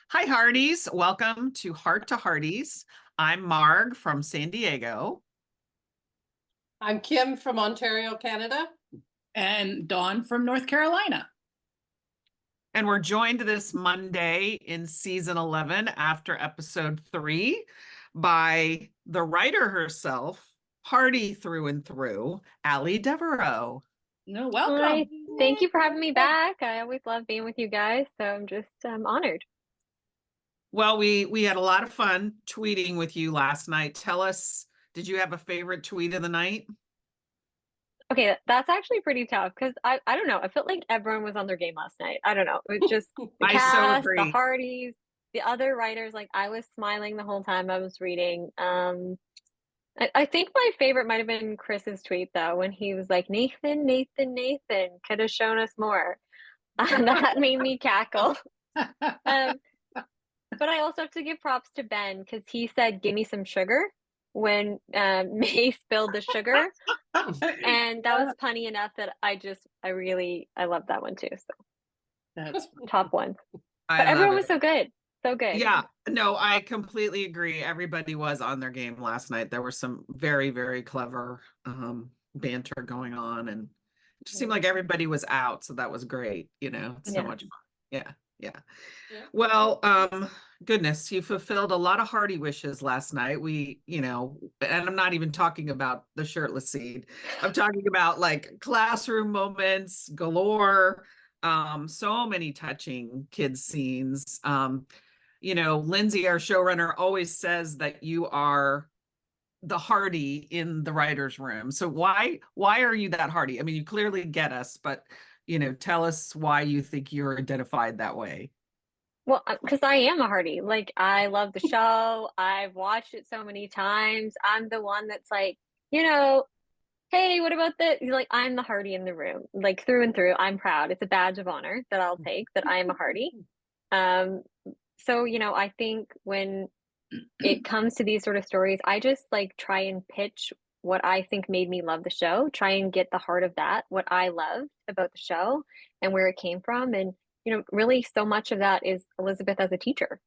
Hi, Hearties. Welcome to Heart to Hearties. I'm Marg from San Diego. I'm Kim from Ontario, Canada. And Dawn from North Carolina. And we're joined this Monday in season 11 after episode 3 by the writer herself, Heartie through and through, Allie Devereaux. No, welcome. Hi. Thank you for having me back. I always love being with you guys, so I'm just honored. Well, we had a lot of fun tweeting with you last night. Tell us, did you have a favorite tweet of the night? Okay, that's actually pretty tough because I don't know. I felt like everyone was on their game last night. I don't know. It was just the I so cast, agree. the Hearties, the other writers. Like I was smiling the whole time I was reading. I think my favorite might have been Chris's tweet though, when he was like, Nathan, Nathan, Nathan could have shown us more. That made me cackle. Um, But I also have to give props to Ben because he said, "Give me some sugar" when May spilled the sugar, and that was punny enough that I love that one too. So That's top ones. I But everyone love was it. so good, so good. Yeah, no, I completely agree. Everybody was on their game last night. There was some very, very clever banter going on, and it just seemed like everybody was out, so that was great. So Yeah. much fun. Yeah, yeah. Yeah. Well, goodness, you fulfilled a lot of Heartie wishes last night. And I'm not even talking about the shirtless scene. I'm talking about like classroom moments galore. So many touching kids scenes. Lindsay, our showrunner, always says that you are the Heartie in the writer's room. So why are you that Heartie? I mean, you clearly get us, but tell us why you think you're identified that way. Well, because I am a Heartie. Like I love the show. I've watched it so many times. I'm the one that's like, hey, what about this? Like I'm the Heartie in the room, like through and through. I'm proud. It's a badge of honor that I'll take that I am a Heartie. Um, so, I think when it comes to these sort of stories, I just like try and pitch what I think made me love the show, try and get the heart of that, what I loved about the show and where it came from. And, really so much of that is Elizabeth as a teacher.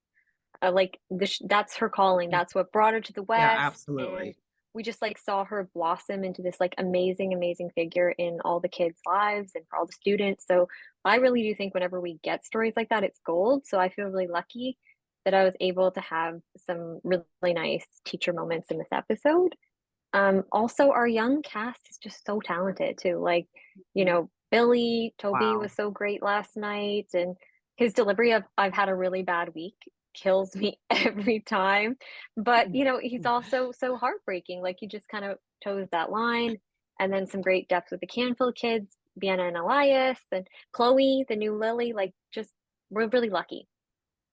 Like that's her calling. That's what brought her to the Yeah, West. And absolutely. we just like saw her blossom into this like amazing, amazing figure in all the kids' lives and for all the students. So I really do think whenever we get stories like that, it's gold. So I feel really lucky that I was able to have some really nice teacher moments in this episode. Also, our young cast is just so talented too. Like, Billy, Toby Wow. was so great last night, and his delivery of "I've had a really bad week" kills me every time. But he's also so heartbreaking. Like he just kind of toes that line, and then some great depth with the Canfield kids, Vienna and Elias, and Chloe, the new Lily. Like, just we're really lucky.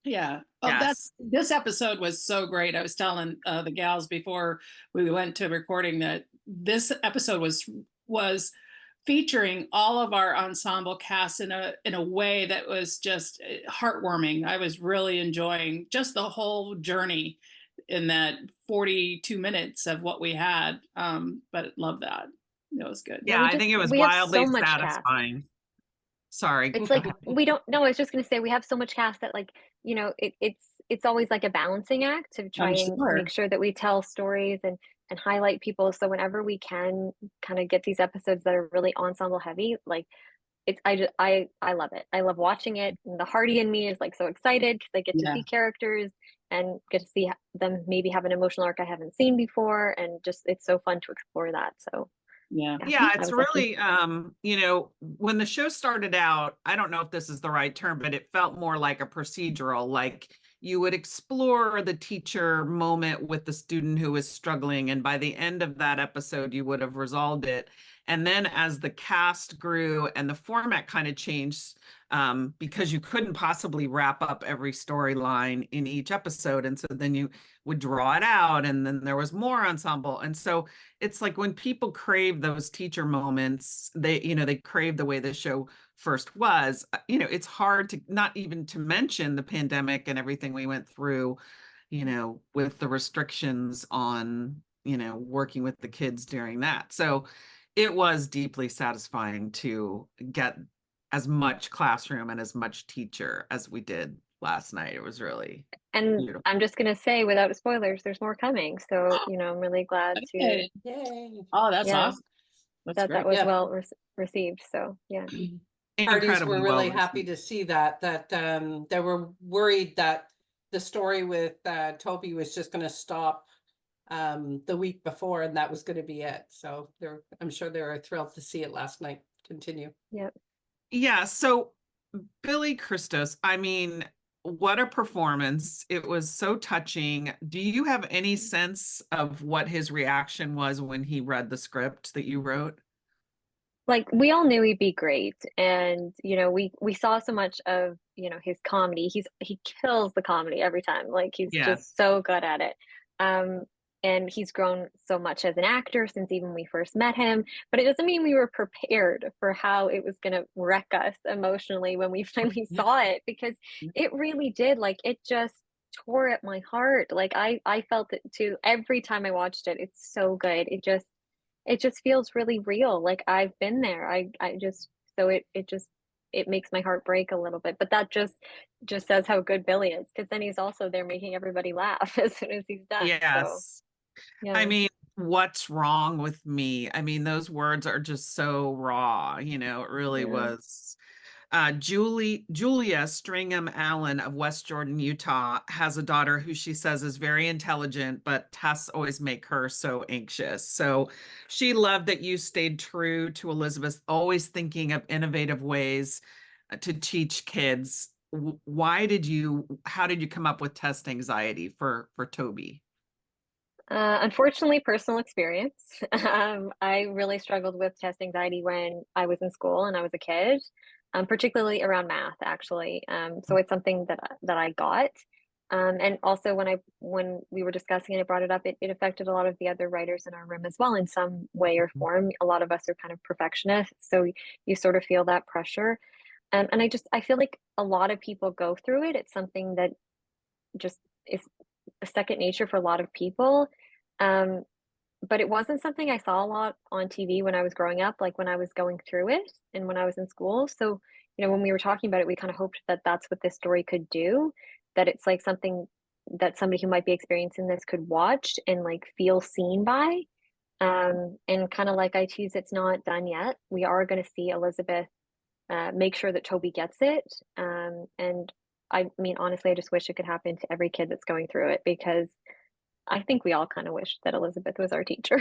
Yeah. Well, Yes. this episode was so great. I was telling the gals before we went to recording that this episode was featuring all of our ensemble cast in a way that was just heartwarming. I was really enjoying just the whole journey in that 42 minutes of what we had. But love that. It was good. Yeah, I think it was we have wildly so much cast. satisfying. Sorry. It's like we don't know. I was just gonna say we have so much cast that like it's always like a balancing act to try I'm and sure. make sure that we tell stories and highlight people. So whenever we can kind of get these episodes that are really ensemble heavy, like I love it. I love watching it. And the Heartie in me is like so excited because I get to see characters and get to see them maybe have an emotional arc I haven't seen before, and just it's so fun to explore that. So. Yeah, it's really, when the show started out, I don't know if this is the right term, but it felt more like a procedural, like you would explore the teacher moment with the student who was struggling. And by the end of that episode, you would have resolved it. And then as the cast grew and the format kind of changed, because you couldn't possibly wrap up every storyline in each episode. And so then you would draw it out, and then there was more ensemble. And so it's like when people crave those teacher moments, they crave the way the show first was. It's hard to not even to mention the pandemic and everything we went through, with the restrictions on, working with the kids during that. So it was deeply satisfying to get as much classroom and as much teacher as we did last night. It was really And beautiful. I'm just gonna say, without spoilers, there's more coming. So, I'm really glad to, Okay. Yay. Oh, that's yeah, awesome. That's that great. was Yeah. well received. So, yeah. Hearties were Incredibly really well happy received. to see that they were worried that the story with Toby was just going to stop the week before, and that was going to be it. So I'm sure they were thrilled to see it last night continue. Yep. Yeah, so Billy Christos, I mean, what a performance. It was so touching. Do you have any sense of what his reaction was when he read the script that you wrote? Like, we all knew he'd be great, and we saw so much of his comedy. He kills the comedy every time. Like, he's Yeah. just so good at it. um and he's grown so much as an actor since even we first met him, but it doesn't mean we were prepared for how it was going to wreck us emotionally when we finally saw it, because it really did. Like, it just tore at my heart. Like, I felt it too every time I watched it. It's so good. It just feels really real. Like, I've been there. I just so it just it makes my heart break a little bit. But that just says how good Billy is, because then he's also there making everybody laugh as soon as he's done. So Yes. I yeah. mean, what's wrong with me? I mean, those words are just so raw, it really Yeah. was. Julia Stringham Allen of West Jordan, Utah, has a daughter who she says is very intelligent, but tests always make her so anxious. So she loved that you stayed true to Elizabeth, always thinking of innovative ways to teach kids. How did you come up with test anxiety for Toby? Unfortunately, personal experience. I really struggled with test anxiety when I was in school and I was a kid, particularly around math, actually. So it's something that I got. And also when we were discussing it, I brought it up. It affected a lot of the other writers in our room as well in some way or form. A lot of us are kind of perfectionists, so you sort of feel that pressure. And I feel like a lot of people go through it. It's something that just is a second nature for a lot of people. Um, but it wasn't something I saw a lot on TV when I was growing up, like when I was going through it and when I was in school. So, when we were talking about it, we kind of hoped that that's what this story could do, that it's like something that somebody who might be experiencing this could watch and like feel seen by. And kind of like I tease, it's not done yet. We are going to see Elizabeth make sure that Toby gets it. And I mean, honestly, I just wish it could happen to every kid that's going through it, because I think we all kind of wish that Elizabeth was our teacher.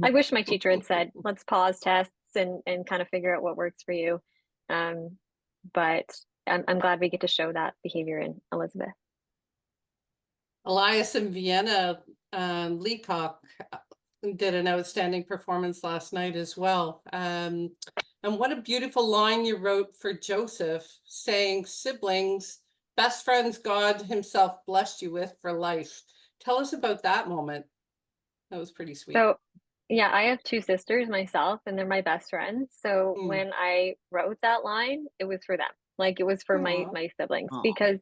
I wish my teacher had said, let's pause tests and kind of figure out what works for you. But I'm glad we get to show that behavior in Elizabeth. Elias and Vienna Leacock did an outstanding performance last night as well. And what a beautiful line you wrote for Joseph, saying, siblings, best friends God himself blessed you with for life. Tell us about that moment. That was pretty sweet. So, yeah, I have two sisters myself, and they're my best friends. So Mm. when I wrote that line, it was for them. Like, it was for Aw. my siblings, Aw. because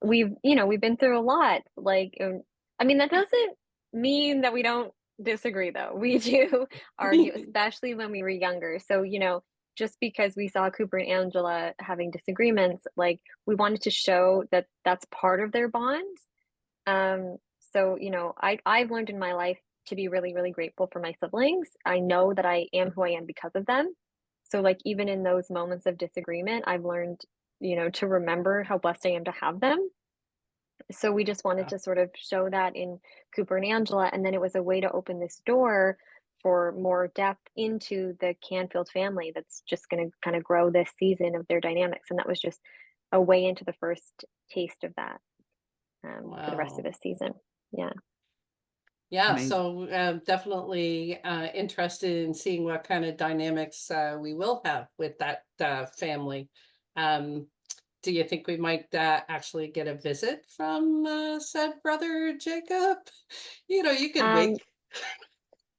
we've been through a lot. Like, I mean, that doesn't mean that we don't disagree, though. We do argue, especially when we were younger. So, just because we saw Cooper and Angela having disagreements, like, we wanted to show that that's part of their bond. So, I've learned in my life to be really, really grateful for my siblings. I know that I am who I am because of them. So, like, even in those moments of disagreement, I've learned, to remember how blessed I am to have them. So we just wanted to sort of show that in Cooper and Angela, and then it was a way to open this door for more depth into the Canfield family that's just going to kind of grow this season of their dynamics. And that was just a way into the first taste of that for the rest of Wow. this season. Yeah. Yeah, Amazing. so definitely interested in seeing what kind of dynamics we will have with that family. Do you think we might actually get a visit from said brother Jacob? You can Um, wink.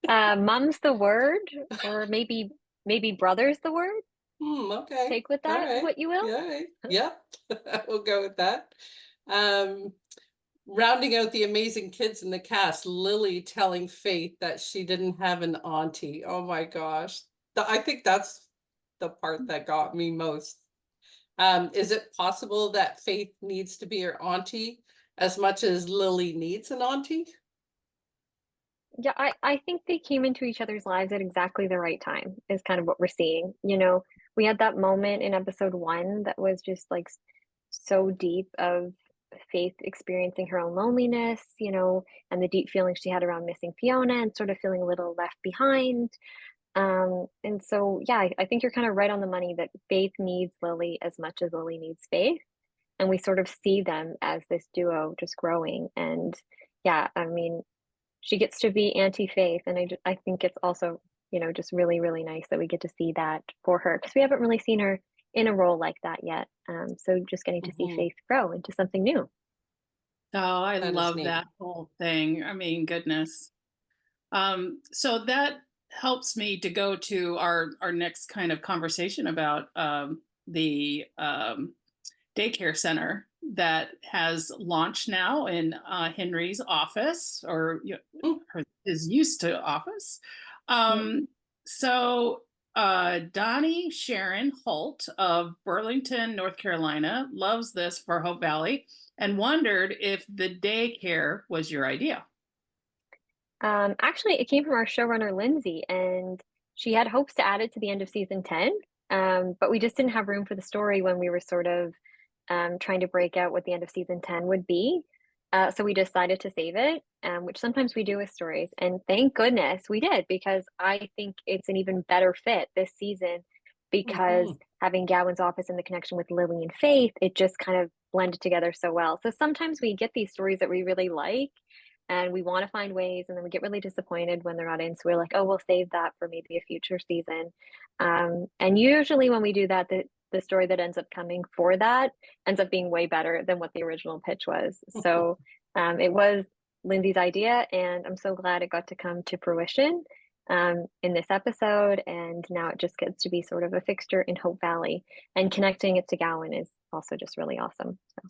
Mum's the word, or maybe brother's the word. Okay. Take with All that right. what you will. Yeah. Yep. We'll go with that. Um, Rounding out the amazing kids in the cast, Lily telling Faith that she didn't have an auntie. Oh my gosh. I think that's the part that got me most. Is it possible that Faith needs to be her auntie as much as Lily needs an auntie? Yeah, I think they came into each other's lives at exactly the right time, is kind of what we're seeing. You know, we had that moment in episode 1 that was just like so deep of Faith experiencing her own loneliness, you know, and the deep feelings she had around missing Fiona and sort of feeling a little left behind. And so, yeah, I think you're kind of right on the money that Faith needs Lily as much as Lily needs Faith. And we sort of see them as this duo just growing. And yeah, I mean, she gets to be Auntie Faith, and I think it's also, you know, just really, really nice that we get to see that for her, because we haven't really seen her in a role like that yet. So just getting to see Mhm. Faith grow into something new. Oh, I That is love neat. that whole thing. I mean, goodness. So that helps me to go to our next kind of conversation about the daycare center that has launched now in Henry's office, or Mm. his used to office. So Donnie Sharon Holt of Burlington, North Carolina, loves this for Hope Valley and wondered if the daycare was your idea. Actually, it came from our showrunner, Lindsay, and she had hopes to add it to the end of season 10. But we just didn't have room for the story when we were sort of trying to break out what the end of season 10 would be. So we decided to save it, which sometimes we do with stories. And thank goodness we did, because I think it's an even better fit this season, because Mhm. having Gowan's office and the connection with Lily and Faith, it just kind of blended together so well. So sometimes we get these stories that we really like and we want to find ways, and then we get really disappointed when they're not in. So we're like, oh, we'll save that for maybe a future season. And usually when we do that, the story that ends up coming for that ends up being way better than what the original pitch was. So it was Lindsay's idea, and I'm so glad it got to come to fruition in this episode. And now it just gets to be sort of a fixture in Hope Valley, and connecting it to Gowan is also just really awesome. So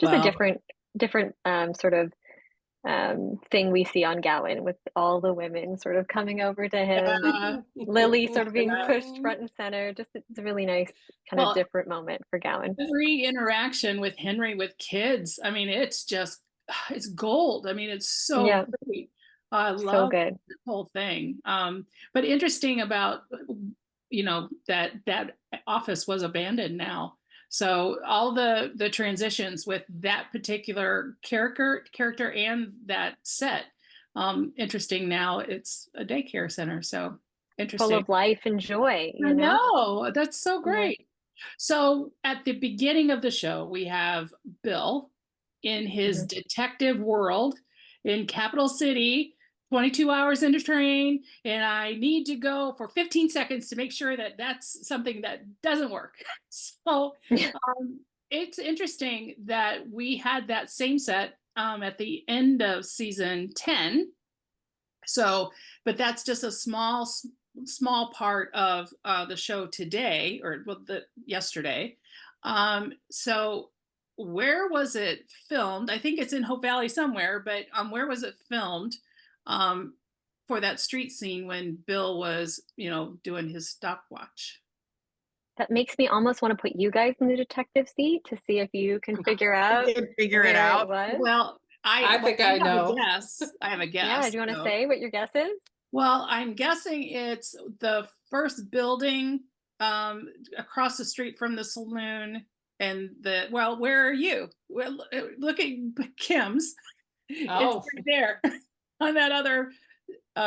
just a Well, different sort of thing we see on Gowan, with all the women sort of coming over to him, and Lily sort of being pushed front and center. Just it's a really nice kind of well, different moment for Gowan. every interaction with Henry with kids, I mean, it's just, it's gold. I mean, it's so Yeah, great. I so love good. the whole thing. But interesting about, that office was abandoned now. So all the transitions with that particular character and that set, interesting. Now it's a daycare center. So Full interesting. of life and joy, I you know? know, that's so Yeah. great. So at the beginning of the show, we have Bill in his Mhm. detective world in Capital City, 22 hours into train, and I need to go for 15 seconds to make sure that that's something that doesn't work. So it's interesting that we had that same set at the end of season 10. So, but that's just a small part of the show today, or well, yesterday. So where was it filmed? I think it's in Hope Valley somewhere, but where was it filmed um, for that street scene when Bill was, doing his stopwatch? That makes me almost want to put you guys in the detective seat to see if you can figure You out can figure it where it out. was. Well, I think I have a know. guess. I have a Yeah, guess. do you want to So. say what your guess is? Well, I'm guessing it's the first building across the street from the saloon, and where are you? Well, look at Kim's. It's Oh, right there on that other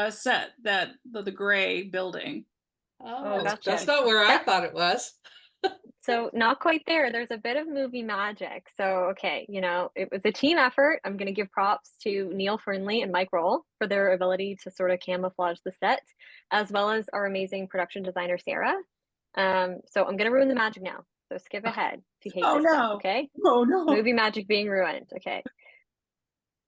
set, that the gray building. oh, Gotcha. that's not where I That- thought it was. So not quite there. There's a bit of movie magic. So, okay, it was a team effort. I'm going to give props to Neil Fernley and Mike Roll for their ability to sort of camouflage the set, as well as our amazing production designer, Sarah. So I'm going to ruin the magic now. So skip ahead if you hate Oh this stuff, no. okay? Oh no. Movie magic being ruined, okay?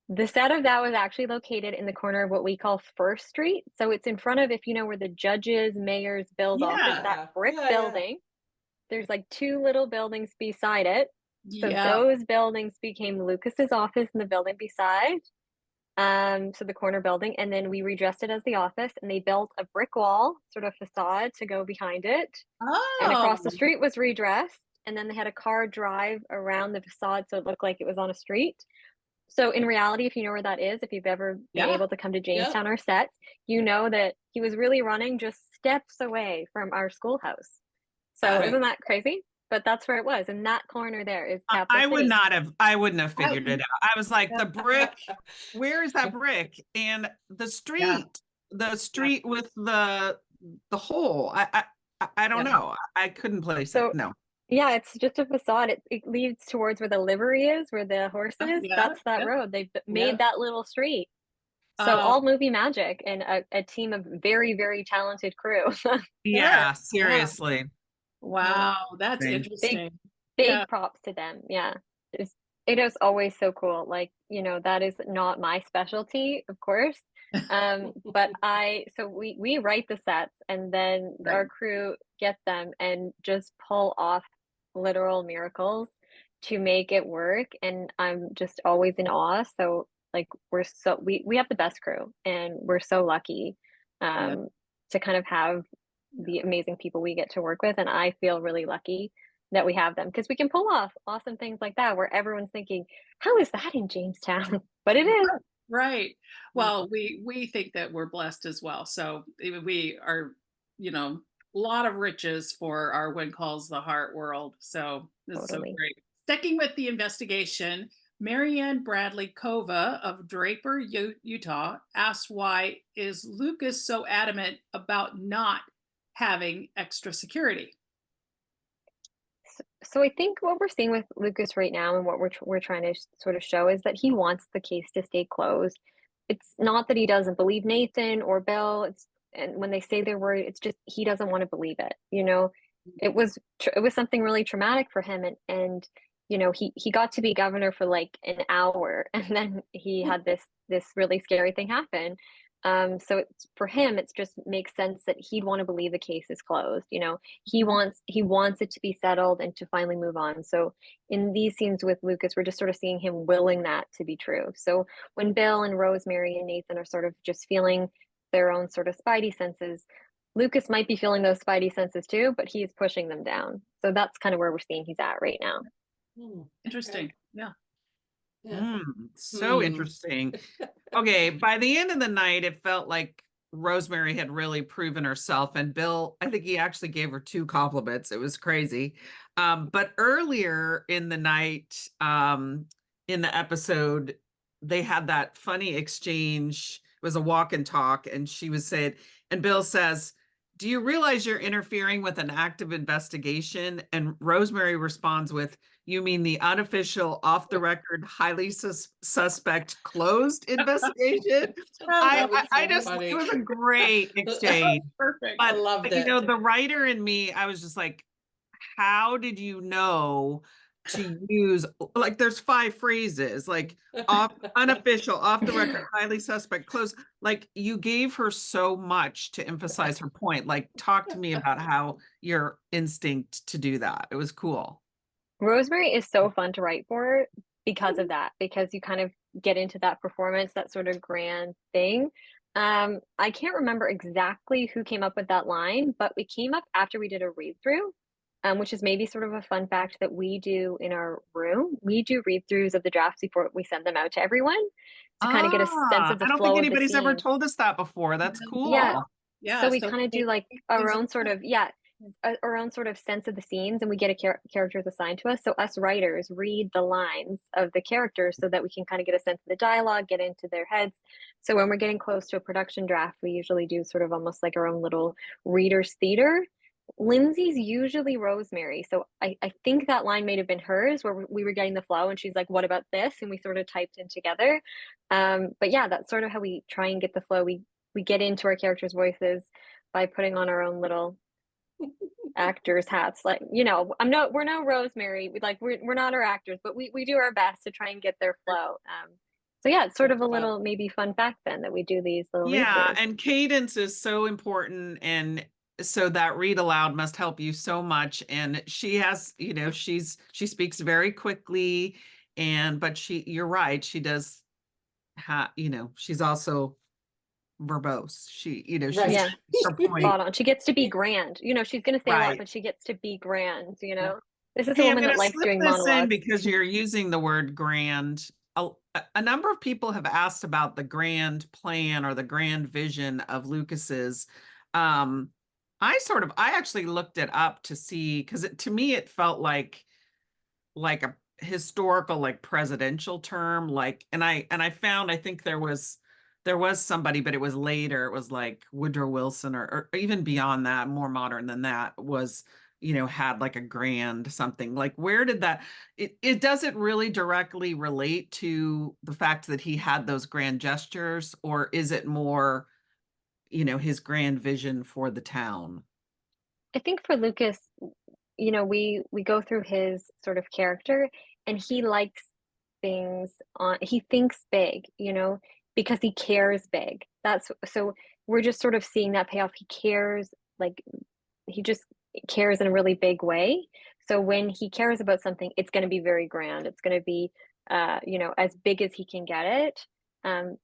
The set of that was actually located in the corner of what we call First Street. So it's in front of, if you know where the judges, mayor's, Bill's office, that brick Yeah. building. There's like two little buildings beside it. So Yeah. those buildings became Lucas's office in the building beside. So the corner building, and then we redressed it as the office, and they built a brick wall, sort of facade to go behind it. And Oh. across the street was redressed. and then they had a car drive around the facade so it looked like it was on a street. So in reality, if you know where that is, if you've ever been Yeah. able to come to Jamestown or sets, you know that he was really running just steps away from our schoolhouse. So Right. isn't that crazy? But that's where it was. And that corner there is I Capital would City. not have, I wouldn't have figured it out. I was like, the brick, where is that brick? And the street with the hole. I don't know. I couldn't place So it. No. yeah, it's just a facade. It leads towards where the livery is, where the horse is. Yeah, That's that yeah. road. They made that little street. So Uh, all movie magic and a team of very, very talented crew. Yeah, seriously. Wow, that's Big- interesting. Big Yeah. props to them. Yeah. It is always so cool. Like, that is not my specialty, of course. But so we write the sets and then Right. our crew get them and just pull off literal miracles to make it work. And I'm just always in awe. So like we have the best crew and we're so lucky to kind of have the amazing people we get to work with. And I feel really lucky that we have them because we can pull off awesome things like that where everyone's thinking, how is that in Jamestown? But it is. Right. Well, we think that we're blessed as well. So we are, a lot of riches for our When Calls the Heart world. So this is so Totally. great. Sticking with the investigation, Marianne Bradley Kova of Draper, Utah, asked why is Lucas so adamant about not having extra security? So I think what we're seeing with Lucas right now and what we're trying to sort of show is that he wants the case to stay closed. It's not that he doesn't believe Nathan or Bill. And when they say they're worried, it's just he doesn't want to believe it. It was something really traumatic for him, and he got to be governor for like an hour, and then he had this really scary thing happen. So for him, it's just makes sense that he'd want to believe the case is closed. He wants it to be settled and to finally move on. So in these scenes with Lucas, we're just sort of seeing him willing that to be true. So when Bill and Rosemary and Nathan are sort of just feeling their own sort of spidey senses, Lucas might be feeling those spidey senses too, but he's pushing them down. So that's kind of where we're seeing he's at right now. Interesting. Yeah. So interesting. Okay, by the end of the night, it felt like Rosemary had really proven herself, and Bill, I think he actually gave her 2 compliments. It was crazy. But earlier in the night, in the episode, they had that funny exchange. It was a walk and talk, and she was saying, and Bill says, "Do you realize you're interfering with an active investigation?" And Rosemary responds with, "You mean the unofficial, off the record, highly suspect closed investigation?" It was a great exchange. Perfect. But I loved it. the writer in me, I was just like, how did you know to use, like, there's 5 phrases, like unofficial, off the record, highly suspect, close. Like, you gave her so much to emphasize her point. Like, talk to me about how your instinct to do that. It was cool. Rosemary is so fun to write for because of that, because you kind of get into that performance, that sort of grand thing. I can't remember exactly who came up with that line, but we came up after we did a read through, which is maybe sort of a fun fact that we do in our room. We do read throughs of the drafts before we send them out to everyone to kind of get a sense of the I don't flow think of the anybody's ever scenes. told us that before. That's cool. Yeah. So we kind of do like our own sort of, our own sort of sense of the scenes, and we get a characters assigned to us. So us writers read the lines of the characters so that we can kind of get a sense of the dialogue, get into their heads. So when we're getting close to a production draft, we usually do sort of almost like our own little reader's theater. Lindsay's usually Rosemary. So I think that line may have been hers where we were getting the flow and she's like, what about this? And we sort of typed in together. But yeah, that's sort of how we try and get the flow. We get into our characters' voices by putting on our own little actors hats. Like, we're no Rosemary. We're not our actors, but we do our best to try and get their flow. So yeah, it's sort of a little maybe fun fact then that we do these little read-throughs. And cadence is so important, and so that read aloud must help you so much. And she has, she speaks very quickly, but you're right, she does she's also verbose. She's Yeah. her point. Spot on. She gets to be grand. She's gonna say a lot, Right. but she gets to be grand, This is a Hey, I'm woman going that to likes slip doing this in monologues. because you're using the word grand. A number of people have asked about the grand plan or the grand vision of Lucas's. I actually looked it up to see, because to me it felt like a historical, like presidential term, like, and I found, I think there was somebody, but it was later. It was like Woodrow Wilson, or even beyond that, more modern than that, was, had like a grand something. Like, where did that, it doesn't really directly relate to the fact that he had those grand gestures, or is it more, his grand vision for the town? I think for Lucas, we go through his sort of character, and he likes he thinks big, because he cares big. That's so we're just sort of seeing that payoff. He cares, like, he just cares in a really big way. So when he cares about something, it's going to be very grand. It's going to be, as big as he can get it.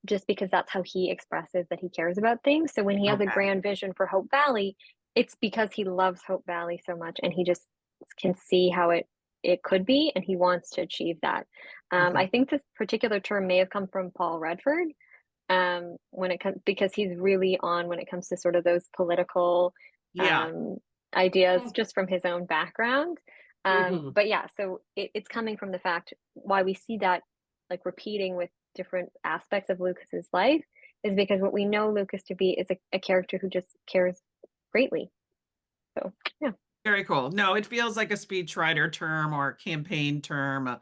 Just because that's how he expresses that he cares about things. So when he has a Okay. grand vision for Hope Valley, it's because he loves Hope Valley so much, and he just can see how it could be, and he wants to achieve that. Okay. I think this particular term may have come from Paul Redford, when it comes, because he's really on when it comes to sort of those political Yeah. ideas, just from his own background. Mhm. But yeah, so it's coming from the fact why we see that, like, repeating with different aspects of Lucas's life, is because what we know Lucas to be is a character who just cares greatly. So yeah. Very cool. No, it feels like a speechwriter term or a campaign term,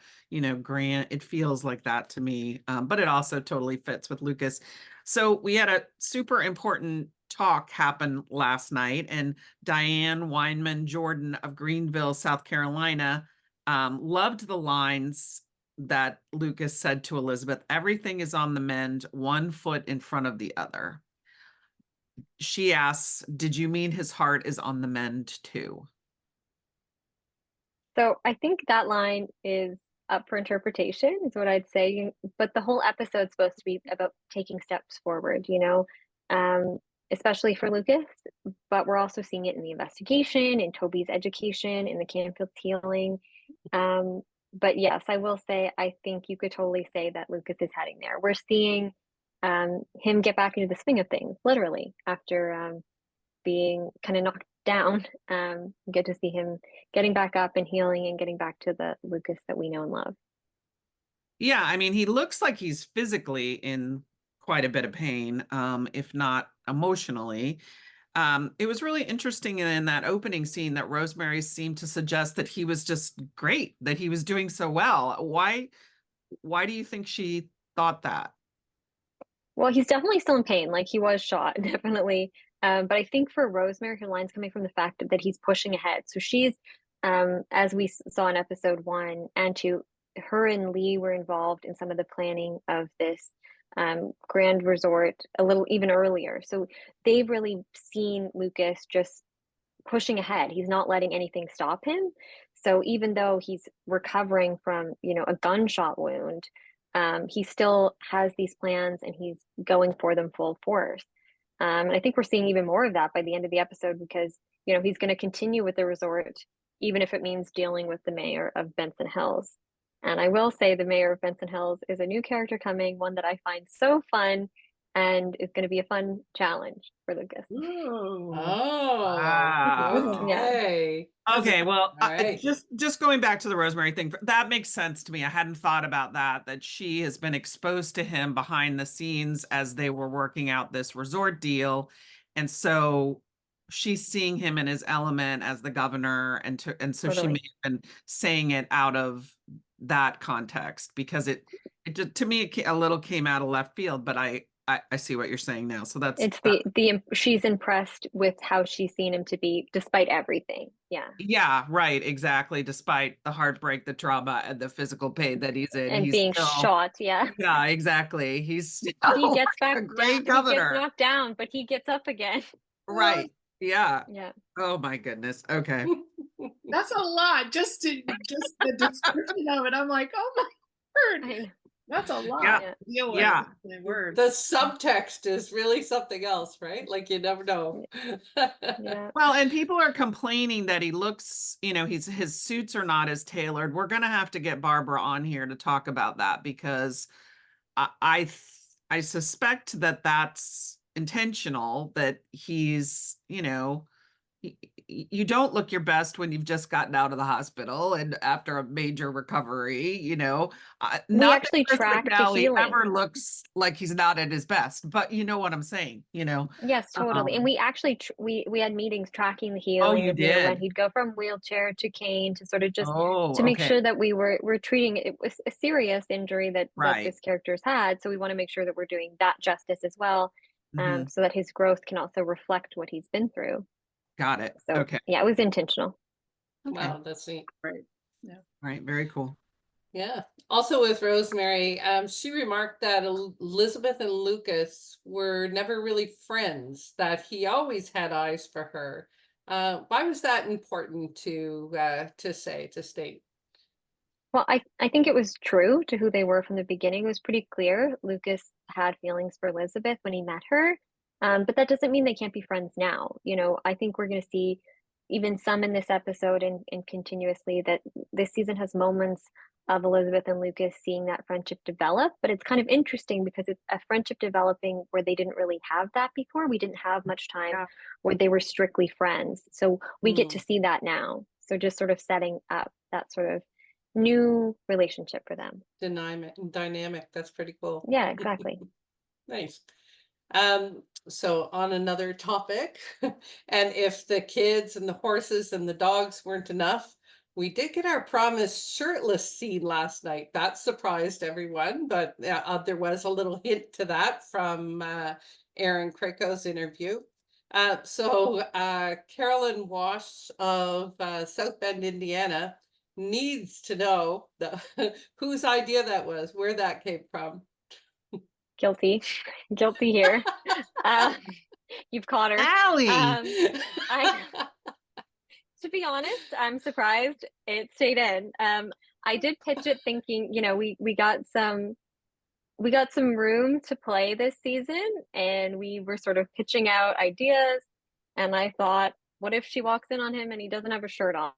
grant. It feels like that to me, but it also totally fits with Lucas. So we had a super important talk happen last night, and Diane Weinman Jordan of Greenville, South Carolina, loved the lines that Lucas said to Elizabeth: "Everything is on the mend, one foot in front of the other." She asks, "Did you mean his heart is on the mend too?" So I think that line is up for interpretation, is what I'd say. But the whole episode's supposed to be about taking steps forward, um, especially for Lucas. But we're also seeing it in the investigation, in Toby's education, in the Canfields healing. But yes, I will say, I think you could totally say that Lucas is heading there. We're seeing him get back into the swing of things, literally, after being kind of knocked down. Get to see him getting back up and healing and getting back to the Lucas that we know and love. Yeah, I mean, he looks like he's physically in quite a bit of pain, if not emotionally. It was really interesting in that opening scene that Rosemary seemed to suggest that he was just great, that he was doing so well. Why do you think she thought that? Well, he's definitely still in pain. Like, he was shot, definitely. But I think for Rosemary, her line's coming from the fact that he's pushing ahead. So she's, as we saw in episode 1 and 2, her and Lee were involved in some of the planning of this grand resort a little even earlier. So they've really seen Lucas just pushing ahead. He's not letting anything stop him. So even though he's recovering from, a gunshot wound, he still has these plans, and he's going for them full force. And I think we're seeing even more of that by the end of the episode, because, he's going to continue with the resort, even if it means dealing with the mayor of Benson Hills. And I will say the mayor of Benson Hills is a new character coming, one that I find so fun, and is going to be a fun challenge for Lucas. Oh, Wow. okay. Okay, well, All right. just going back to the Rosemary thing, that makes sense to me. I hadn't thought about that she has been exposed to him behind the scenes as they were working out this resort deal. And so she's seeing him in his element as the governor. And so she may Totally. have been saying it out of that context, because it just, to me, a little came out of left field, but I see what you're saying now. So It's she's impressed with how she's seen him to be, despite everything. Yeah. yeah, right, exactly. Despite the heartbreak, the trauma, and the physical pain that he's in, And he's being still, shot. Yeah. yeah, exactly. He's still He gets back a down. great He gets governor. knocked down, but he gets up again. Right. Yeah. Yeah. Oh my goodness. Okay. That's a lot. Just the description of it. I'm like, oh my word. I know. That's a lot. Yeah. to deal with Yeah. in words. The subtext is really something else, right? Like you never know. Yeah. Well, and people are complaining that he looks, his suits are not as tailored. We're gonna have to get Barbara on here to talk about that because I suspect that that's intentional, that he's, you don't look your best when you've just gotten out of the hospital and after a major recovery, We not that actually Chris track the McNally healing. ever looks like he's not at his best, but you know what I'm saying, Yes, totally. And Um, we actually we had meetings tracking the Oh, healing you of, when did? he'd go from wheelchair to cane, to sort of just Oh, to make okay. sure that we're treating it was a serious injury that Right. this character's had. So we want to make sure that we're doing that justice as well, Mhm. so that his growth can also reflect what he's been through. Got it. So Okay. yeah, it was intentional. Okay. Wow, that's neat. Right. Yeah. All right. Very cool. Yeah. Also with Rosemary, she remarked that Elizabeth and Lucas were never really friends, that he always had eyes for her. Why was that important to state? Well, I think it was true to who they were from the beginning. It was pretty clear. Lucas had feelings for Elizabeth when he met her, but that doesn't mean they can't be friends now. I think we're going to see even some in this episode and continuously that this season has moments of Elizabeth and Lucas seeing that friendship develop. But it's kind of interesting because it's a friendship developing where they didn't really have that before. We didn't have much time Yeah. where they were strictly friends. So we get to Mm. see that now. So just sort of setting up that sort of new relationship for them. Dynamic. That's pretty cool. Yeah, exactly. Nice. So on another topic, and if the kids and the horses and the dogs weren't enough, we did get our promised shirtless scene last night. That surprised everyone, but there was a little hint to that from Aaron Kriko's interview. Carolyn Wash of South Bend, Indiana, needs to know whose idea that was, where that came from. Guilty. Guilty here. You've caught her. Allie. To be honest, I'm surprised it stayed in. I did pitch it thinking, we got some room to play this season, and we were sort of pitching out ideas. And I thought, what if she walks in on him and he doesn't have a shirt on?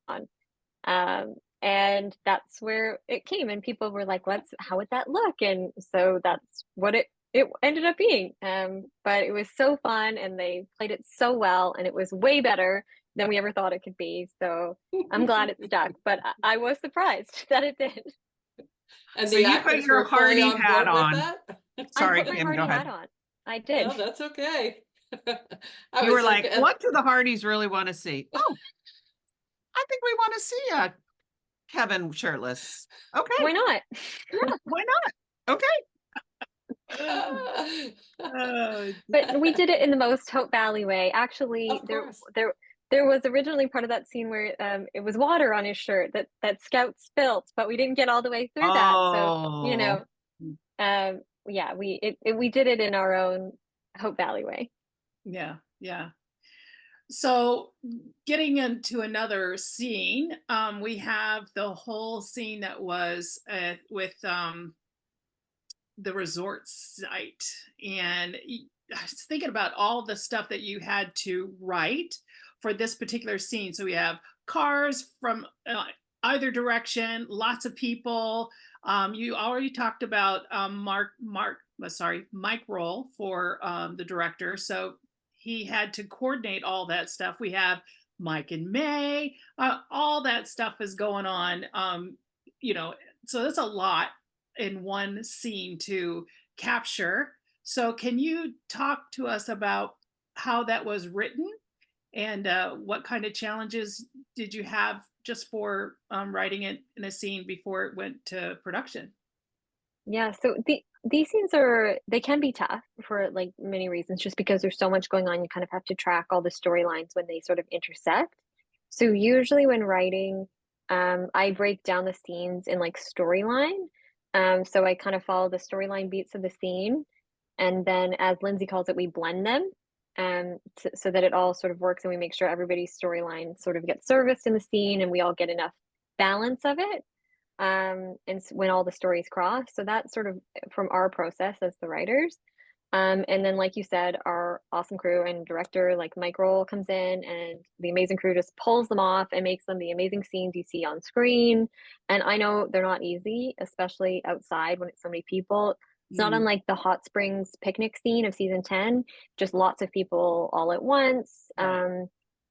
And that's where it came, and people were like, how would that look? And so that's what it ended up being. But it was so fun, and they played it so well, and it was way better than we ever thought it could be. So I'm glad it stuck, but I was surprised that it did. And So the you put actors your were fully Heartie on hat board with on. that? Sorry, I put my Kim, go Heartie ahead. hat on. I did. No, that's okay. You were like, what do the Hearties really want to see? Oh, I think we want to see Kevin shirtless. Okay. Why not? Yeah, why not? Okay. But we did it in the most Hope Valley way. Actually, Of course. there was originally part of that scene where it was water on his shirt that Scout spilt, but we didn't get all the way through that. So yeah, we did it in our own Hope Valley way. Yeah, yeah. So getting into another scene, we have the whole scene that was with the resort site, and I was thinking about all the stuff that you had to write for this particular scene. So we have cars from either direction, lots of people. You already talked about Mike Roll for the director, so he had to coordinate all that stuff. We have Mike and May, all that stuff is going on. So that's a lot in one scene to capture. So can you talk to us about how that was written, and what kind of challenges did you have just for writing it in a scene before it went to production? Yeah, so these scenes they can be tough for like many reasons, just because there's so much going on. You kind of have to track all the storylines when they sort of intersect. So usually when writing, I break down the scenes in like storyline. So I kind of follow the storyline beats of the scene, and then, as Lindsay calls it, we blend them, so that it all sort of works, and we make sure everybody's storyline sort of gets serviced in the scene, and we all get enough balance of it. when all the stories cross. So that's sort of from our process as the writers. And then, like you said, our awesome crew and director, like Mike Roll, comes in, and the amazing crew just pulls them off and makes them the amazing scenes you see on screen. And I know they're not easy, especially outside when it's so many people. It's not unlike the hot springs picnic scene of season 10, just lots of people all at once.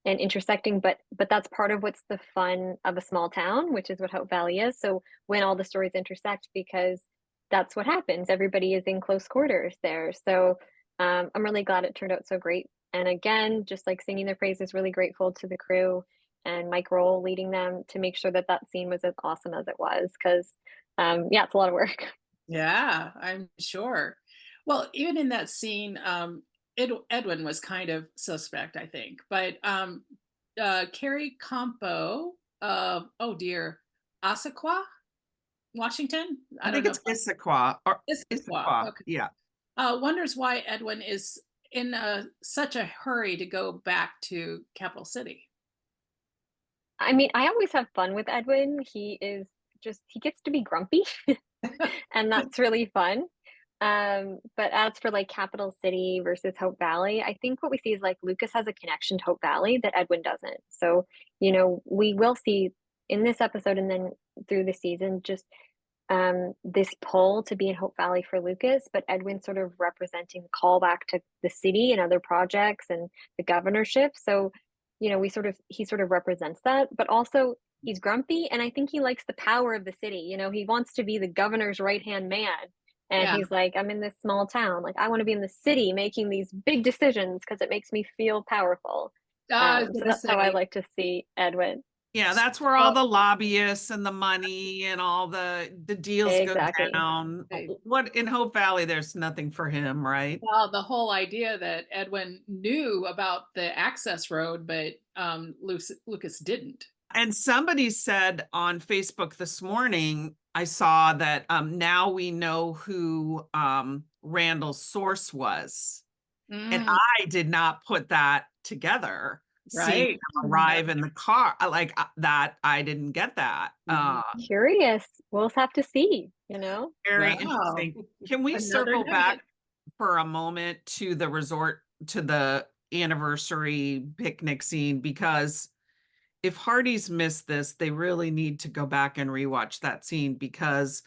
And intersecting, but that's part of what's the fun of a small town, which is what Hope Valley is. So when all the stories intersect, because that's what happens, everybody is in close quarters there. So I'm really glad it turned out so great. And again, just like singing their praises, really grateful to the crew and Mike Roll leading them to make sure that that scene was as awesome as it was, because yeah, it's a lot of work. Yeah, I'm sure. Well, even in that scene, Edwin was kind of suspect, I think, but Carrie Campo of, oh dear, Assaquah, Washington. I don't think know. it's Issaquah or Issaquah. Issaquah. Okay. Yeah. Wonders why Edwin is in such a hurry to go back to Capital City. I mean, I always have fun with Edwin. He gets to be grumpy and that's really fun. But as for like Capital City versus Hope Valley, I think what we see is like Lucas has a connection to Hope Valley that Edwin doesn't. So, we will see in this episode and then through the season just this pull to be in Hope Valley for Lucas, but Edwin sort of representing the callback to the city and other projects and the governorship. So, he sort of represents that, but also he's grumpy, and I think he likes the power of the city. He wants to be the governor's right-hand man. And he's like, I'm in this small town. Like, I want to be in the city making these big decisions because it makes me feel powerful. So that's how I like to see Edwin. Yeah, that's where all the lobbyists and the money and all the deals Exactly. go down. What in Hope Valley, there's nothing for him, right? Well, the whole idea that Edwin knew about the access road, but Lucas didn't. And somebody said on Facebook this morning, I saw that now we know who Randall's source was. And I did not put that together. Seeing him arrive in the car like that, I didn't get that. Curious. We'll have to see, Very interesting. Can we circle back for a moment to the resort, to the anniversary picnic scene? Because if Hearties missed this, they really need to go back and rewatch that scene, because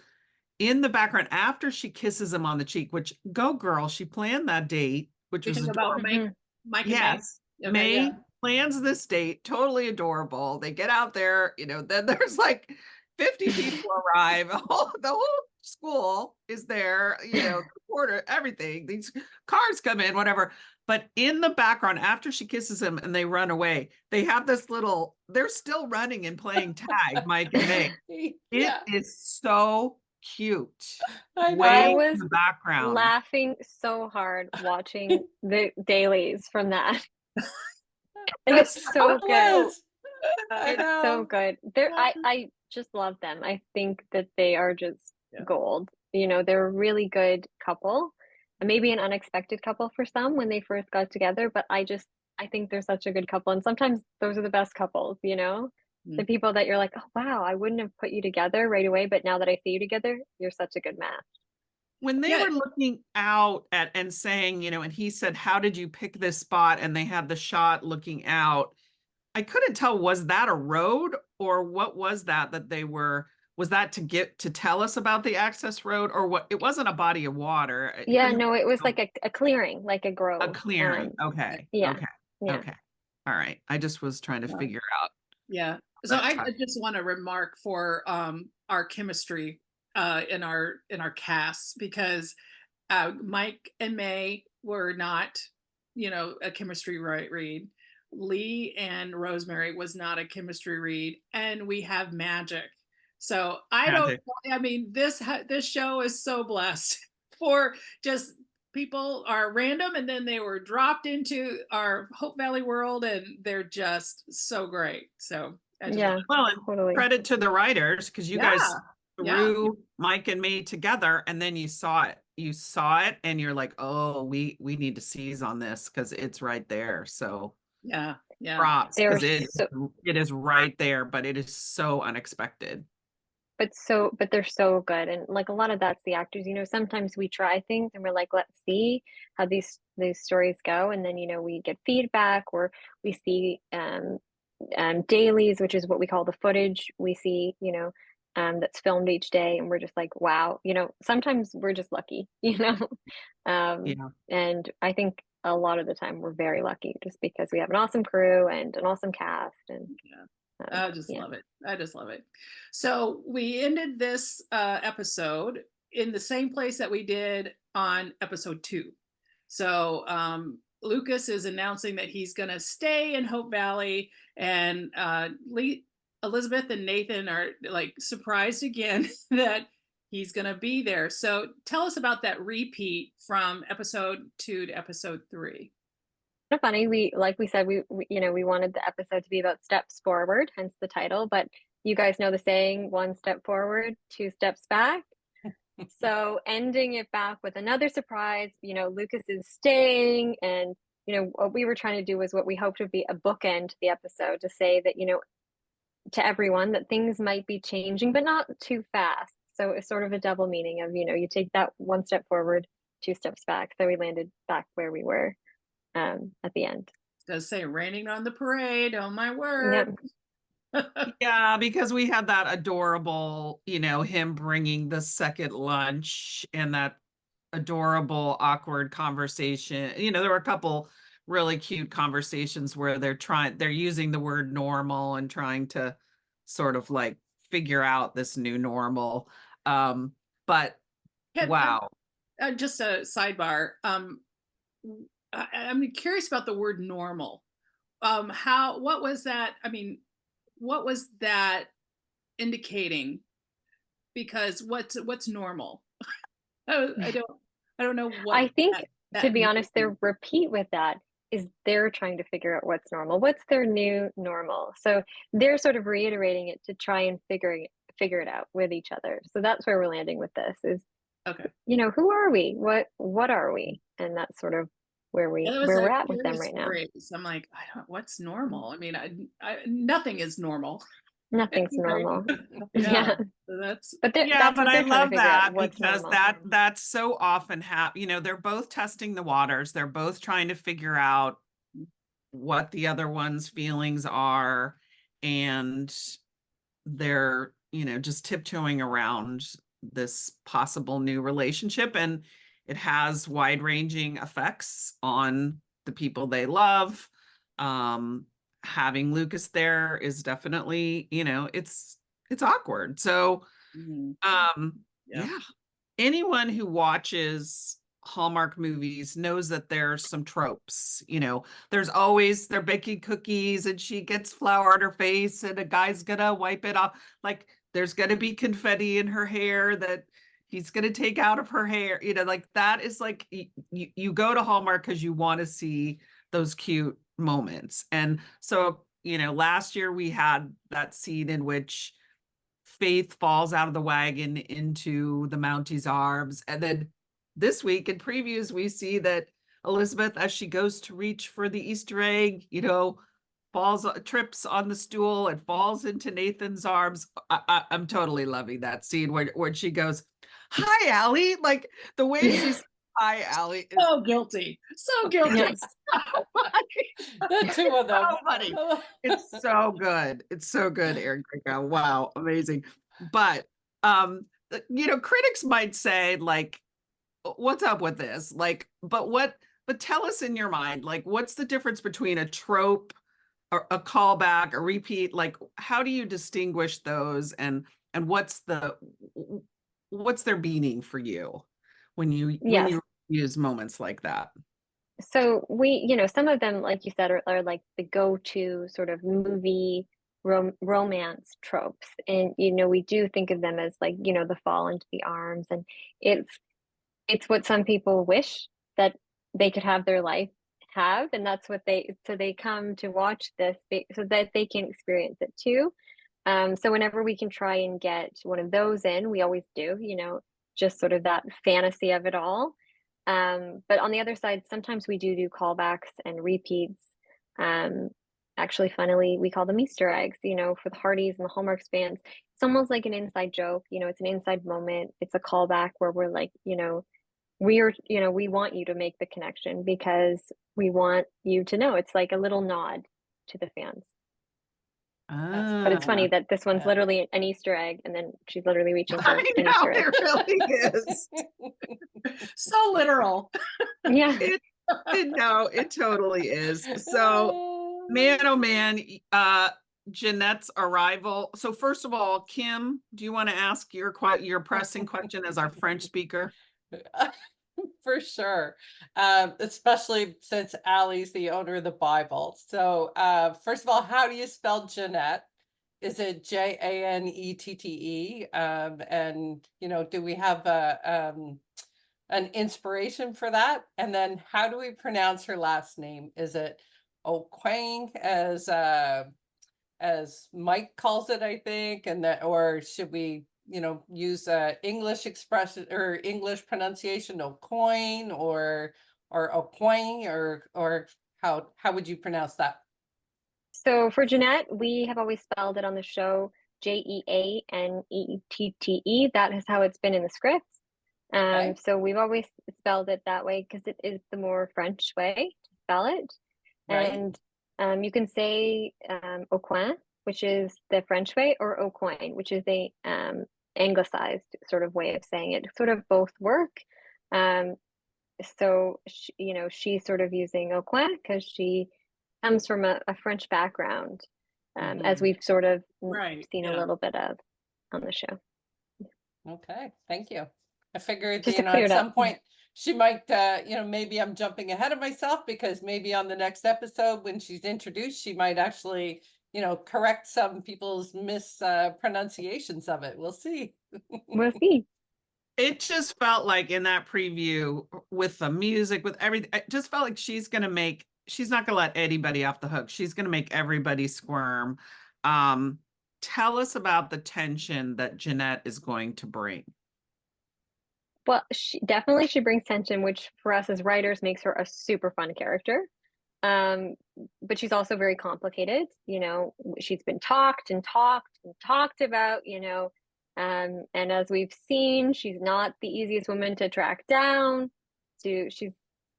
in the background, after she kisses him on the cheek, which go girl, she planned that date, which was about Mike yes, and May plans this date, totally adorable. They get out there, then there's like 50 people arrive. The whole school is there, the quarter, everything. These cars come in, whatever. But in the background, after she kisses him and they run away, they have this they're still running and playing tag, Mike and May. It is so cute. I was in the background laughing so hard watching the dailies from that. It's so good. It's so good. I just love them. I think that they are just gold. They're a really good couple. Maybe an unexpected couple for some when they first got together, but I think they're such a good couple. And sometimes those are the best couples, the people that you're like, oh wow, I wouldn't have put you together right away, but now that I see you together, you're such a good match. When they were looking out at and saying, and he said, how did you pick this spot? And they had the shot looking out. I couldn't tell, was that a road or what was that they were, was that to tell us about the access road, or what? It wasn't a body of water. Yeah, no, it was like a clearing, like a grove. A clearing. Okay. Yeah. Okay. Yeah. Okay. All right. I just was trying to figure out. Yeah. So I just want to remark for our chemistry in our cast, because Mike and May were not, a chemistry read. Lee and Rosemary was not a chemistry read, and we have magic. So this show is so blessed for just people are random, and then they were dropped into our Hope Valley world, and they're just so great. So totally. Credit to the writers, because you guys threw Mike and me together, and then you saw it and you're like, oh, we need to seize on this because it's right there. So props, because it is right there, but it is so unexpected. but they're so good. And like a lot of that's the actors, sometimes we try things and we're like, let's see how these stories go. And then, we get feedback, or we see dailies, which is what we call the footage we see, that's filmed each day. And we're just like, wow, sometimes we're just lucky, Yeah. And I think a lot of the time we're very lucky just because we have an awesome crew and an awesome cast. And I just love it. I just love it. So we ended this episode in the same place that we did on episode 2. So Lucas is announcing that he's going to stay in Hope Valley, and Elizabeth and Nathan are like surprised again that he's going to be there. So tell us about that repeat from episode 2 to episode 3. Kind of funny. Like we said, we wanted the episode to be about steps forward, hence the title. But you guys know the saying, 1 step forward, 2 steps back. So ending it back with another surprise, Lucas is staying, and what we were trying to do was what we hoped would be a bookend to the episode, to say that to everyone that things might be changing, but not too fast. So it's sort of a double meaning of you take that 1 step forward, 2 steps back. So we landed back where we were at the end. It does say raining on the parade. Oh my word. Yeah, because we had that adorable, him bringing the second lunch and that adorable, awkward conversation. There were a couple really cute conversations where they're using the word normal and trying to sort of like figure out this new normal. But wow. Just a sidebar. I'm curious about the word normal. What was that? I mean, what was that indicating? Because what's normal? I don't know what. I think, that to be means. honest, their repeat with that is they're trying to figure out what's normal. What's their new normal? So they're sort of reiterating it to try and figure it out with each other. So that's where we're landing with this is, okay. Who are we? What are we? And that's sort of where we're at with them right now. I'm like, what's normal? I mean, nothing is normal. Nothing's normal. Yeah. But I love that because normal. that's so often they're both testing the waters. They're both trying to figure out what the other one's feelings are, and they're, just tiptoeing around this possible new relationship, and it has wide-ranging effects on the people they love. Having Lucas there is definitely, it's awkward. So yeah, anyone who watches Hallmark movies knows that there's some tropes. There's always, they're baking cookies and she gets flour on her face and a guy's gonna wipe it off. Like there's gonna be confetti in her hair that he's gonna take out of her hair. Like that is like, you go to Hallmark because you want to see those cute moments. And so, last year we had that scene in which Faith falls out of the wagon into the Mountie's arms. And then this week in previews, we see that Elizabeth, as she goes to reach for the Easter egg, trips on the stool and falls into Nathan's arms. I'm totally loving that scene where she goes, "Hi, Allie." Like the way she's, "Hi, Allie." Is so guilty. So guilty. Yes. So funny. The 2 of them. So funny. It's so good. It's so good, Erin Greco. Wow, amazing. But critics might say, like, what's up with this? Like, but tell us in your mind, like, what's the difference between a trope, or a callback, a repeat? Like, how do you distinguish those, and what's their meaning for you when you use moments like that? So we, some of them, like you said, are like the go-to sort of movie romance tropes. And, we do think of them as like, the fall into the arms. And it's what some people wish that they could have their life have. And that's what they come to watch this so that they can experience it too. So whenever we can try and get one of those in, we always do, just sort of that fantasy of it all. But on the other side, sometimes we do callbacks and repeats. Actually, funnily, we call them Easter eggs, for the Hearties and the Hallmark fans. it's almost like an inside joke, it's an inside moment. It's a callback where we're like, we want you to make the connection because we want you to know. It's like a little nod to the fans. But it's funny that this one's literally an Easter egg, and then she's literally reaching for I an know, Easter egg. it really is. So literal. Yeah. No, it totally is. So, man, oh man, Jeanette's arrival. So first of all, Kim, do you want to ask your pressing question as our French speaker? For sure. Especially since Allie's the owner of the Bible. So first of all, how do you spell Jeanette? Is it Janette? And do we have an inspiration for that? And then how do we pronounce her last name? Is it O'Quang as Mike calls it, I think, and that, or should we use English expression or English pronunciation, O'Coin or O'Quang, or how would you pronounce that? So for Jeanette, we have always spelled it on the show Jeanette. That is how it's been in the scripts. Okay. So we've always spelled it that way because it is the more French way to spell it. Right. And you can say Aucoin, which is the French way, or Aucoin, which is the anglicized sort of way of saying it. Sort of both work. So she's sort of using Aucoin because she comes from a French background, as we've sort of seen a little bit of on the show. Okay, thank you. I figured, Just to clear at it some up. point she might, maybe I'm jumping ahead of myself because maybe on the next episode when she's introduced, she might actually, correct some people's mispronunciations of it. We'll see. We'll see. It just felt like in that preview with the music, with everything, it just felt like she's not going to let anybody off the hook. She's going to make everybody squirm. Tell us about the tension that Jeanette is going to bring. Well, she brings tension, which for us as writers makes her a super fun character. But she's also very complicated. She's been talked and talked and talked about, and as we've seen, she's not the easiest woman to track down. She's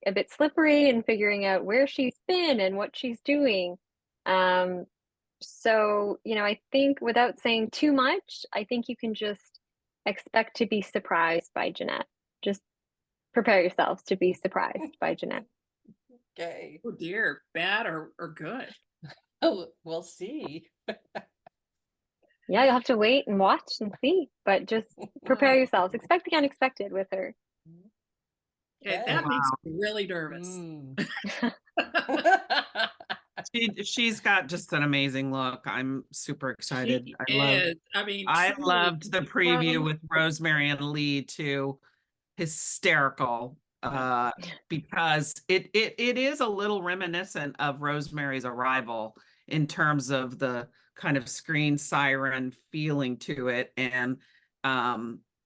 a bit slippery in figuring out where she's been and what she's doing. So, I think without saying too much, I think you can just expect to be surprised by Jeanette. Just prepare yourselves to be surprised by Jeanette. Okay. Oh dear, bad or good? Oh, we'll see. Yeah, you'll have to wait and watch and see, but just prepare yourselves. Expect the unexpected with her. Okay, that makes me really nervous. She's got just an amazing look. I'm super excited. I loved the preview with Rosemary and Lee too. Hysterical. Because it is a little reminiscent of Rosemary's Arrival in terms of the kind of screen siren feeling to it. And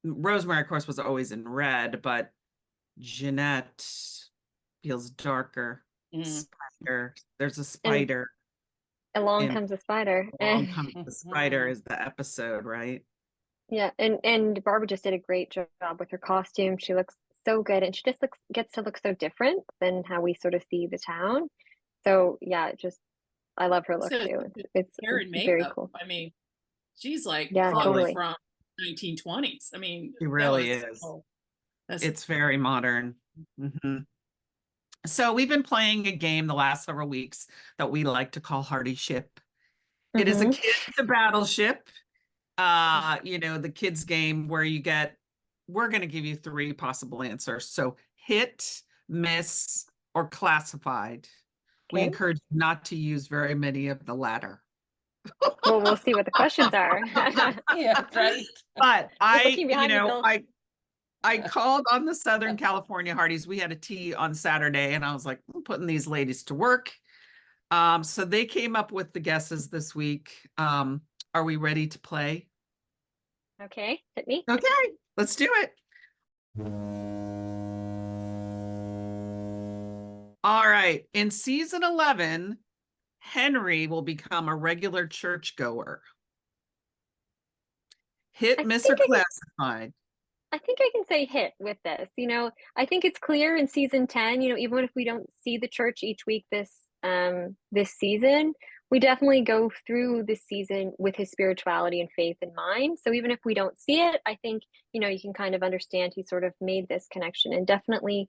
Rosemary, of course, was always in red, but Jeanette feels darker. Spider. There's a spider. Along comes a spider. Along comes the spider is the episode, right? Yeah, and Barbara just did a great job with her costume. She looks so good, and she just gets to look so different than how we sort of see the town. So yeah, I love her look too. It's very cool. I mean, she's like totally from 1920s. I mean, she really is. It's very modern. So we've been playing a game the last several weeks that we like to call Heartieship. It is a kids battleship. The kids game where we're going to give you 3 possible answers. So hit, miss, or classified. We encourage you not to use very many of the latter. Well, we'll see what the questions are. Yeah, right. But I called on the Southern California Hearties. We had a tea on Saturday, and I was like, I'm putting these ladies to work. So they came up with the guesses this week. Are we ready to play? Okay, hit me. Okay, let's do it. All right. In season 11, Henry will become a regular churchgoer. Hit, I miss, or think I can classified? I think I can say hit with this. I think it's clear in season 10, even if we don't see the church each week this season, we definitely go through this season with his spirituality and faith in mind. So even if we don't see it, I think, you can kind of understand he sort of made this connection, and definitely,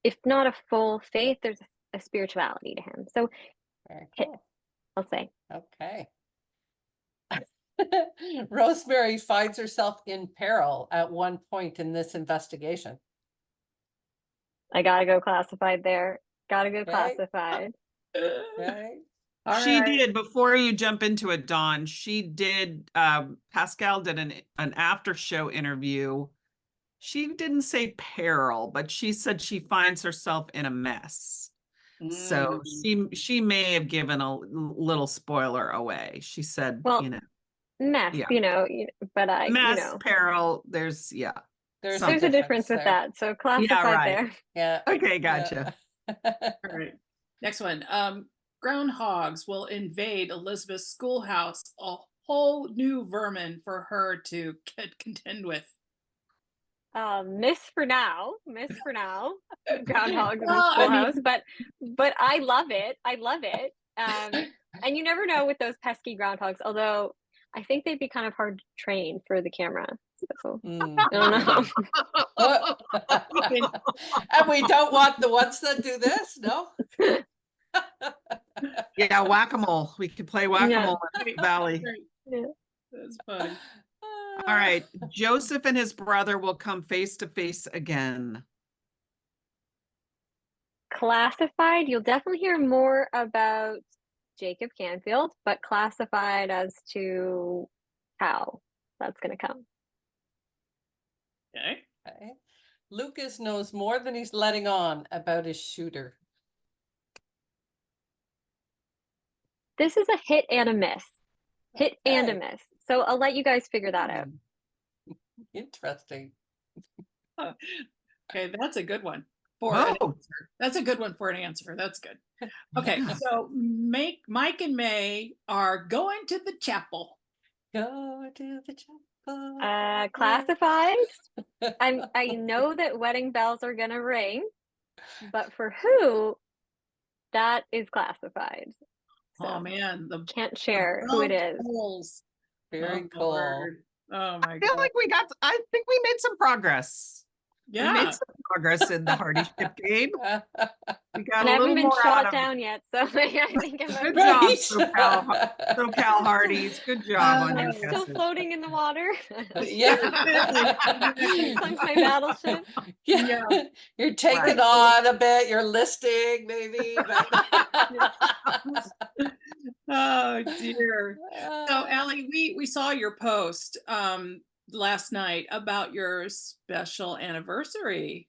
if not a full faith, there's a spirituality to him. So Very hit, cool. I'll say. Okay. Rosemary finds herself in peril at one point in this investigation. I gotta go classified there. Gotta go Okay. classified. Okay. All She right. did, before you jump into it, Dawn, she did, Pascal did an after show interview. She didn't say peril, but she said she finds herself in a mess. So she may have given a little spoiler away. She said, Well, mess, yeah, but mess, peril, there's There's there's a difference with there. that. So yeah, classified right. there. Yeah. Okay, gotcha. Yeah. All right. Next one. Groundhogs will invade Elizabeth's schoolhouse, a whole new vermin for her to contend with. Miss for now. Groundhogs in the Well, I mean- schoolhouse, but I love it. And you never know with those pesky groundhogs, although I think they'd be kind of hard to train for the camera. So I don't know. And we don't want the ones that do this, no? Yeah, whack-a-mole. We could play whack-a-mole in the Valley. Yeah. That's funny. All right. Joseph and his brother will come face to face again. Classified, you'll definitely hear more about Jacob Canfield, but classified as to how that's going to come. Okay. Okay. Lucas knows more than he's letting on about his shooter. This is a hit and a miss. Hit and a Okay. miss. So I'll let you guys figure that out. Interesting. Okay, that's a good one for an Oh, answer. That's a good one for an answer. That's good. Okay, Yeah. so Mike and May are going to the chapel. Go to the chapel. Classified. I know that wedding bells are gonna ring, but for who, that is classified. So Oh man, the can't share who it is. bells. Very Oh, cool. Lord. Oh my I feel god. like I think we made some progress. We Yeah. made some progress in the Heartieship game. We got And a I haven't little been more out shot of down yet, so I think I'm Good okay. job, SoCal Hearties. Good job on your Still guesses. floating in the water. Yeah. Sunk my battleship. Yeah. You're taking Right. on a bit, you're listing maybe, but Oh dear. So Allie, we saw your post last night about your special anniversary.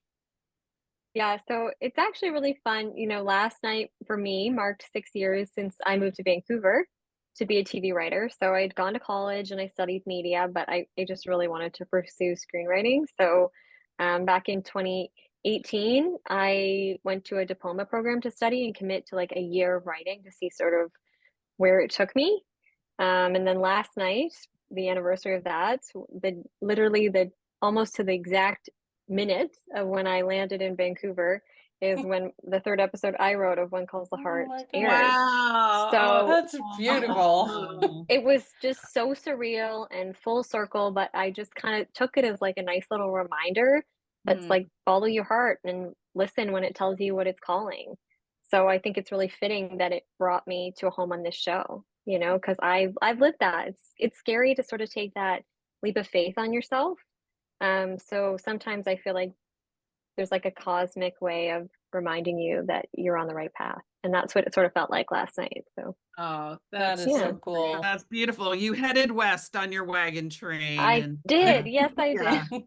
Yeah, so it's actually really fun. Last night for me marked 6 years since I moved to Vancouver to be a TV writer. So I'd gone to college and I studied media, but I just really wanted to pursue screenwriting. So back in 2018, I went to a diploma program to study and commit to like a year of writing to see sort of where it took me. And then last night, the anniversary of that, literally the almost to the exact minute of when I landed in Vancouver is when the third episode I wrote of When Calls the Heart my God. aired. Wow. So That's beautiful. it was just so surreal and full circle, but I just kind of took it as like a nice little reminder that's like follow your heart and listen when it tells you what it's calling. So I think it's really fitting that it brought me to a home on this show, because I've lived that. It's scary to sort of take that leap of faith on yourself. So sometimes I feel like there's like a cosmic way of reminding you that you're on the right path. And that's what it sort of felt like last night. So Oh, That that's is so cool. That's beautiful. You headed west on your wagon train. I did. Yes, I Yeah. did.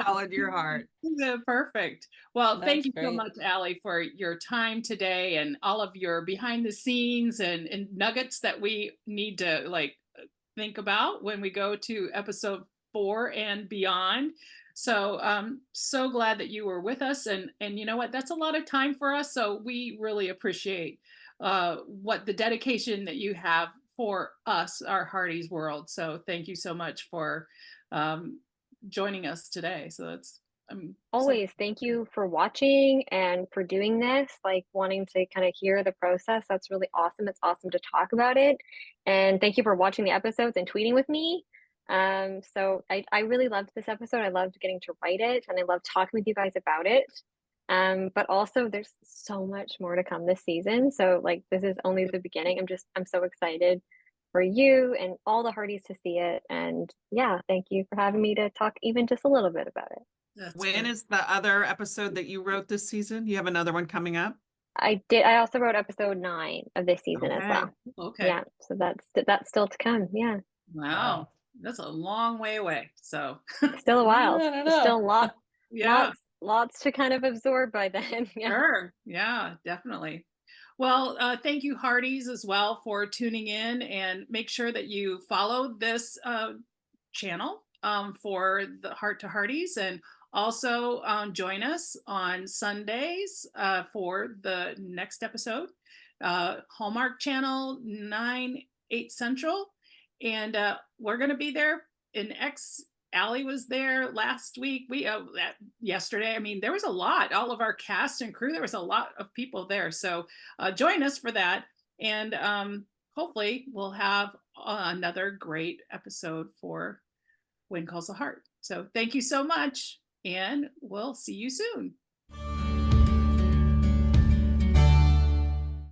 Followed your heart. Yeah, perfect. Well, That's thank you so great. much, Allie, for your time today and all of your behind the scenes and nuggets that we need to think about when we go to episode 4 and beyond. So so glad that you were with us, and you know what, that's a lot of time for us, so we really appreciate what the dedication that you have for us, our Hearties world. So thank you so much for joining us today. So that's Always. Thank you for watching and for doing this, like wanting to kind of hear the process. That's really awesome. It's awesome to talk about it. And thank you for watching the episodes and tweeting with me. So I really loved this episode. I loved getting to write it and I loved talking with you guys about it. But also there's so much more to come this season. So like this is only the beginning. I'm so excited for you and all the Hearties to see it. And yeah, thank you for having me to talk even just a little bit about it. When is the other episode that you wrote this season? You have another one coming up? I did. I also wrote episode 9 of this season as Okay. well. Okay. Yeah, so that's still to come. Yeah, Wow. That's a long way away. So still a while. I don't There's know. still yeah. lots to kind of absorb by then. Yeah. Sure. Yeah, definitely. Well, thank you, Hearties, as well, for tuning in, and make sure that you follow this channel for the Heart to Hearties, and also join us on Sundays for the next episode. Hallmark Channel 9/8 Central, and we're going to be there in Allie was there last week. Yesterday. I mean, there was a lot. All of our cast and crew. There was a lot of people there. So join us for that, and hopefully we'll have another great episode for When Calls the Heart. So thank you so much, and we'll see you soon.